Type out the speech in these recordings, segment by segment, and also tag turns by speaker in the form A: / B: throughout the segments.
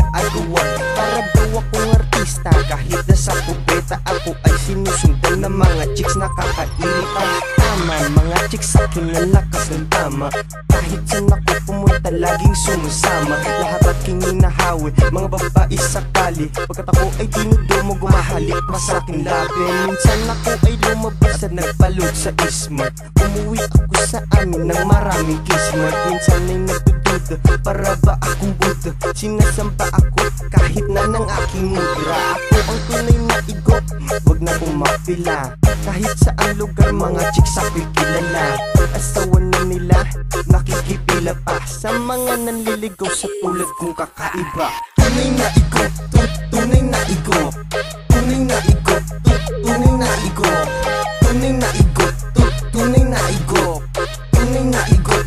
A: nag-aagawan para daw akong artista. Kahit nasa kubeta ako ay sinusundan ng mga chicks nakakairita. Tama, mga chicks akin ang lakas ng tama. Kahit saan ako pumunta laging sumasama. Lahat aking hinahawi, mga babae sakali. Pagkat ako ay dinudumo, gumahalik pa sa aking labi. Minsan ako ay lumabas at nagpalod sa ismat. Umuwi ako sa amin ng maraming kismat. Minsan ay nagdududa, para ba akong Buddha? Sinasamba ako kahit na ng aking mudra. Ako ang tunay na igop, wag na kong mapila. Kahit saan lugar mga chicks ako'y kilala. Asawa na nila, nakikipila pa sa mga nanliligaw sa tulad kong kakaiba. Tunay na igop, tunay na igop. Tunay na igop, tunay na igop. Tunay na igop, tunay na igop. Tunay na igop,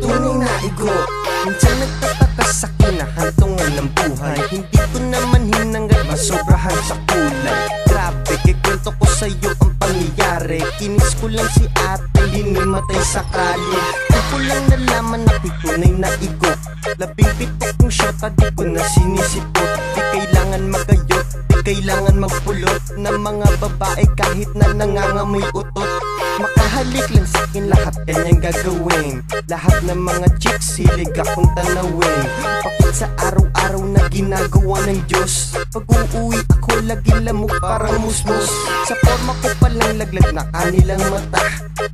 A: tunay na igop. Minsan nagtataka sa kinahantungan ng buhay. Hindi ko naman hinanggat masobrahan sa kulay. Grabe, kikwento ko sa'yo ang pangyayari. Kinis ko lang si ate, hinimatay sakali. Di ko lang nalaman na tunay na igop. 17 kong shota, di ko na sinisipot. Di kailangan magayot, di kailangan magpulot ng mga babae kahit na nangangamoy utot. Makahalik lang sa'kin lahat kanyang gagawin. Lahat ng mga chicks hilig akong tanawin. Pakit sa araw-araw na ginagawa ng Diyos. Pag uuwi ako laging lamok parang musmus. Sa forma ko palang laglag na kanilang mata.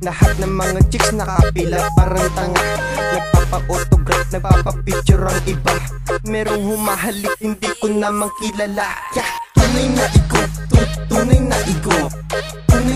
A: Lahat ng mga chicks nakapila parang tanga. Nagpapa-autograph, nagpapa-picture ang iba. Merong humahalik hindi ko naman kilala. Yeah! Tunay na igop, tunay na igop. Tunay